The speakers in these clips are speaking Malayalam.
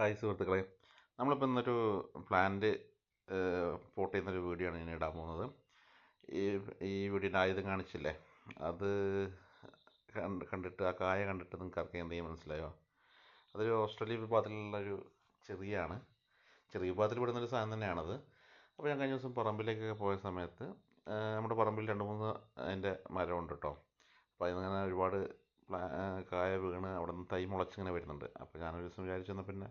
ഹായ് സുഹൃത്തുക്കളെ, നമ്മളിപ്പോൾ ഇന്നൊരു പ്ലാന്റ് പോട്ട് ചെയ്യുന്നൊരു വീഡിയോ ആണ് ഞാൻ ഇടാൻ പോകുന്നത്. ഈ ഈ വീഡിയോൻ്റെ ആയുധം കാണിച്ചില്ലേ, അത് കണ്ടിട്ട് ആ കായ കണ്ടിട്ട് നിങ്ങൾക്ക് ആർക്കെങ്കിലും എന്തെങ്കിലും മനസ്സിലായോ? അതൊരു ഓസ്ട്രേലിയ വിഭാഗത്തിലുള്ളൊരു ചെറിയാണ്, ചെറിയ വിഭാഗത്തിൽ പെടുന്നൊരു സാധനം തന്നെയാണത്. അപ്പോൾ ഞാൻ കഴിഞ്ഞ ദിവസം പറമ്പിലേക്കൊക്കെ പോയ സമയത്ത് നമ്മുടെ പറമ്പിൽ 2-3 അതിൻ്റെ മരമുണ്ട് കേട്ടോ. അപ്പോൾ അതിങ്ങനെ ഒരുപാട് കായ വീണ് അവിടെ നിന്ന് തൈ മുളച്ചിങ്ങനെ വരുന്നുണ്ട്. അപ്പോൾ ഞാനൊരു ദിവസം വിചാരിച്ചു എന്നാൽ പിന്നെ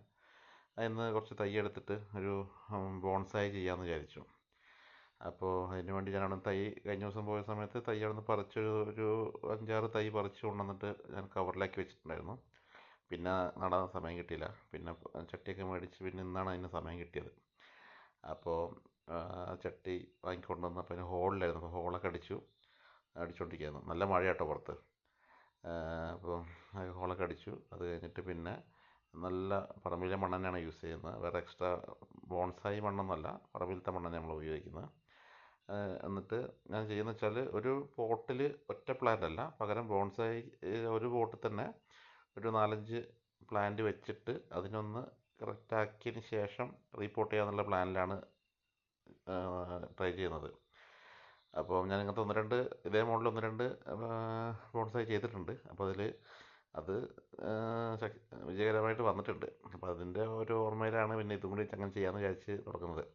അതിന്ന് കുറച്ച് തൈ എടുത്തിട്ട് ഒരു ബോൺസായി ചെയ്യാമെന്ന് വിചാരിച്ചു. അപ്പോൾ അതിന് വേണ്ടി ഞാൻ അവിടെ തൈ കഴിഞ്ഞ ദിവസം പോയ സമയത്ത് തൈ അവിടെ നിന്ന് ഒരു 5-6 തൈ പറിച്ച് കൊണ്ടുവന്നിട്ട് ഞാൻ കവറിലാക്കി വെച്ചിട്ടുണ്ടായിരുന്നു. പിന്നെ നടാൻ സമയം കിട്ടിയില്ല. പിന്നെ ചട്ടിയൊക്കെ മേടിച്ച് പിന്നെ ഇന്നാണ് അതിന് സമയം കിട്ടിയത്. അപ്പോൾ ചട്ടി വാങ്ങിക്കൊണ്ടുവന്ന് അപ്പോൾ അതിന് ഹോളിലായിരുന്നു. അപ്പോൾ ഹോളൊക്കെ അടിച്ചുകൊണ്ടിരിക്കുകയായിരുന്നു. നല്ല മഴ കേട്ടോ പുറത്ത്. അപ്പോൾ ഹോളൊക്കെ അടിച്ചു. അത് കഴിഞ്ഞിട്ട് പിന്നെ നല്ല പറമ്പിലെ മണ്ണ് തന്നെയാണ് യൂസ് ചെയ്യുന്നത്. വേറെ എക്സ്ട്രാ ബോൺസായി മണ്ണൊന്നുമല്ല, പറമ്പിലത്തെ മണ്ണ് നമ്മൾ ഉപയോഗിക്കുന്നത്. എന്നിട്ട് ഞാൻ ചെയ്യുന്നത് വെച്ചാൽ ഒരു പോട്ടിൽ ഒറ്റ പ്ലാന്റ് അല്ല, പകരം ബോൺസായി ഒരു പോട്ടിൽ തന്നെ ഒരു 4-5 പ്ലാന്റ് വെച്ചിട്ട് അതിനൊന്ന് കറക്റ്റാക്കിയതിന് ശേഷം റീപോർട്ട് ചെയ്യാന്നുള്ള പ്ലാനിലാണ് ട്രൈ ചെയ്യുന്നത്. അപ്പോൾ ഞാൻ ഇങ്ങനത്തെ ഇതേ മോഡൽ 1-2 ബോൺസായി ചെയ്തിട്ടുണ്ട്. അപ്പോൾ അത് വിജയകരമായിട്ട് വന്നിട്ടുണ്ട്. അപ്പോൾ അതിൻ്റെ ഒരു ഓർമ്മയിലാണ് പിന്നെ ഇതും കൂടി അങ്ങനെ ചെയ്യാമെന്ന് വിചാരിച്ച് തുടങ്ങുന്നത്.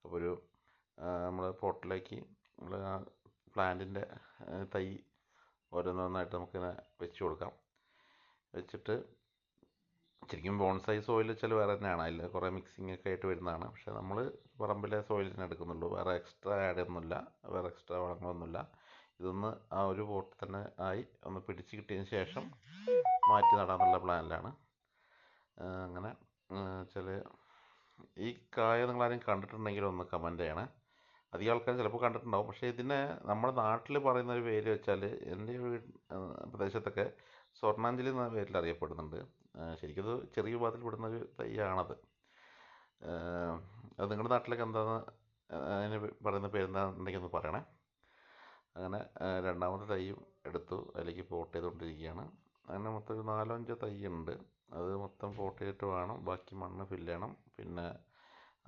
അപ്പോൾ നമ്മൾ പോട്ടിലേക്ക് നമ്മൾ പ്ലാന്റിൻ്റെ തൈ ഓരോന്നോന്നായിട്ട് നമുക്കിങ്ങനെ വെച്ച് കൊടുക്കാം. വെച്ചിട്ട് ശരിക്കും ബോൺസായി സോയിൽ വെച്ചാൽ വേറെ തന്നെയാണ്, അതിൽ കുറേ മിക്സിംഗ് ഒക്കെ ആയിട്ട് വരുന്നതാണ്. പക്ഷേ നമ്മൾ പറമ്പിലെ സോയിൽ തന്നെ എടുക്കുന്നുള്ളൂ, വേറെ എക്സ്ട്രാ ആഡ് ഒന്നുമില്ല, വേറെ എക്സ്ട്രാ വളങ്ങളൊന്നുമില്ല. ഇതൊന്ന് ആ ഒരു പോട്ടിൽ തന്നെ ആയി ഒന്ന് പിടിച്ച് കിട്ടിയതിന് ശേഷം മാറ്റി നടാന്നുള്ള പ്ലാനിലാണ്. അങ്ങനെ ചില ഈ കായ നിങ്ങളാരും കണ്ടിട്ടുണ്ടെങ്കിൽ ഒന്ന് കമൻറ്റ് ചെയ്യണേ. അധികം ആൾക്കാർ ചിലപ്പോൾ കണ്ടിട്ടുണ്ടാവും. പക്ഷേ ഇതിനെ നമ്മുടെ നാട്ടിൽ പറയുന്ന ഒരു പേര് വെച്ചാൽ എൻ്റെ പ്രദേശത്തൊക്കെ സ്വർണ്ണാഞ്ജലി എന്ന പേരിൽ അറിയപ്പെടുന്നുണ്ട്. ശരിക്കും ഇത് ചെറിയ വിഭാഗത്തിൽ പെടുന്നൊരു തൈയാണത്. അത് നിങ്ങളുടെ നാട്ടിലൊക്കെ എന്താണ് അതിന് പറയുന്ന പേരെന്താണെന്നുണ്ടെങ്കിൽ ഒന്ന് പറയണേ. അങ്ങനെ രണ്ടാമത്തെ തൈയും എടുത്തു, അതിലേക്ക് പോട്ട് ചെയ്തുകൊണ്ടിരിക്കുകയാണ്. അങ്ങനെ മൊത്തം ഒരു 4-5 തൈയുണ്ട്. അത് മൊത്തം പോട്ട് ചെയ്തിട്ട് വേണം ബാക്കി മണ്ണ് ഫില്ല് ചെയ്യണം. പിന്നെ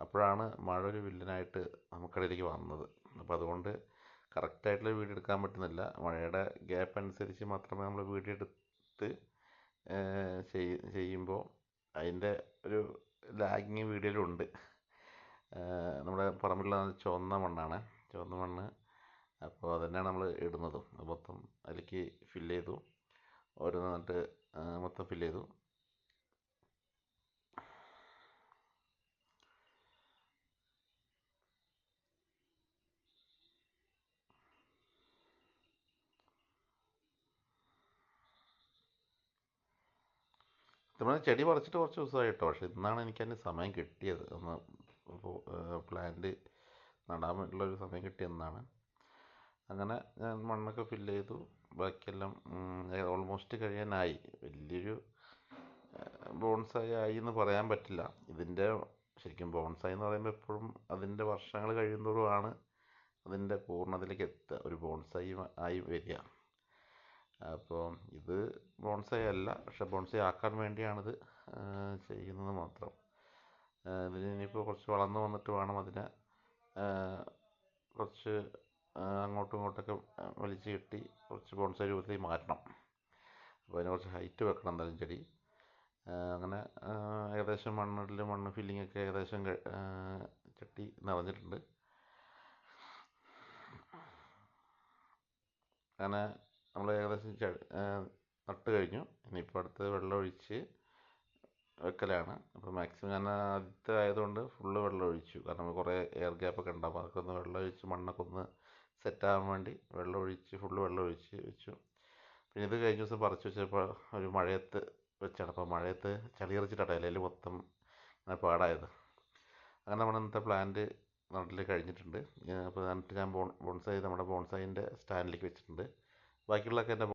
അപ്പോഴാണ് മഴ ഒരു വില്ലനായിട്ട് നമുക്കിടയിലേക്ക് വന്നത്. അപ്പോൾ അതുകൊണ്ട് കറക്റ്റായിട്ടുള്ള വീഡിയോ എടുക്കാൻ പറ്റുന്നില്ല. മഴയുടെ ഗ്യാപ്പ് അനുസരിച്ച് മാത്രമേ നമ്മൾ വീഡിയോ എടുത്ത് ചെയ്യുമ്പോൾ അതിൻ്റെ ഒരു ലാഗിങ് വീഡിയോയിലുണ്ട്. നമ്മുടെ പറമ്പിലുള്ള ചുവന്ന മണ്ണ്. അപ്പോൾ അതന്നെയാണ് നമ്മൾ ഇടുന്നതും. മൊത്തം അതിലേക്ക് ഫില്ല് ചെയ്തു, ഓരോന്നിട്ട് മൊത്തം ഫില്ല് ചെയ്തു. നമ്മൾ ചെടി പറിച്ചിട്ട് കുറച്ച് ദിവസമായി കേട്ടോ. പക്ഷേ ഇന്നാണ് എനിക്കതിന് സമയം കിട്ടിയത്. ഒന്ന് പ്ലാന്റ് നടാനുള്ളൊരു സമയം കിട്ടിയെന്നാണ്. അങ്ങനെ ഞാൻ മണ്ണൊക്കെ ഫില്ല് ചെയ്തു. ബാക്കിയെല്ലാം ഓൾമോസ്റ്റ് കഴിയാനായി. വലിയൊരു ബോൺസായി ആയി എന്ന് പറയാൻ പറ്റില്ല. ഇതിൻ്റെ ശരിക്കും ബോൺസായി എന്ന് പറയുമ്പോൾ എപ്പോഴും അതിൻ്റെ വർഷങ്ങൾ കഴിയുന്തോറുമാണ് അതിൻ്റെ പൂർണ്ണതയിലേക്ക് എത്തുക, ഒരു ബോൺസായി ആയി വരിക. അപ്പോൾ ഇത് ബോൺസായി അല്ല, പക്ഷെ ബോൺസായി ആക്കാൻ വേണ്ടിയാണിത് ചെയ്യുന്നത് മാത്രം. ഇതിന് ഇനിയിപ്പോൾ കുറച്ച് വളർന്നു വന്നിട്ട് വേണം അതിനെ കുറച്ച് അങ്ങോട്ടും ഇങ്ങോട്ടൊക്കെ വലിച്ചു കെട്ടി കുറച്ച് ബോൺസായി രൂപത്തിൽ മാറ്റണം. അപ്പോൾ അതിന് കുറച്ച് ഹൈറ്റ് വെക്കണം എന്തായാലും ചെടി. അങ്ങനെ ഏകദേശം മണ്ണ് ഫില്ലിങ്ങൊക്കെ ഏകദേശം ചട്ടി നിറഞ്ഞിട്ടുണ്ട്. അങ്ങനെ നമ്മൾ ഏകദേശം നട്ട് കഴിഞ്ഞു. ഇനിയിപ്പോൾ അടുത്ത് വെള്ളം ഒഴിച്ച് വെക്കലാണ്. അപ്പോൾ മാക്സിമം ഞാൻ ആദ്യത്തെ ആയതുകൊണ്ട് ഫുള്ള് വെള്ളം ഒഴിച്ചു. കാരണം കുറേ എയർ ഗ്യാപ്പൊക്കെ ഉണ്ടാകും. അതൊക്കെ ഒന്ന് വെള്ളം ഒഴിച്ച് മണ്ണൊക്കെ ഒന്ന് സെറ്റാകാൻ വേണ്ടി ഫുള്ള് വെള്ളം ഒഴിച്ച് വെച്ചു. പിന്നെ ഇത് കഴിഞ്ഞ ദിവസം പറിച്ച് വെച്ചപ്പോൾ ഒരു മഴയത്ത് വെച്ചാണ്. അപ്പോൾ മഴയത്ത് ചളി തെറിച്ചിട്ടാണ് ഇലയിൽ മൊത്തം പാടായത്. അങ്ങനെ നമ്മുടെ ഇന്നത്തെ പ്ലാന്റ് നാട്ടിൽ കഴിഞ്ഞിട്ടുണ്ട്. അപ്പോൾ എന്നിട്ട് ഞാൻ ബോൺസായി നമ്മുടെ ബോൺസായിൻ്റെ സ്റ്റാൻഡിലേക്ക് വെച്ചിട്ടുണ്ട്. ബാക്കിയുള്ളതൊക്കെ എൻ്റെ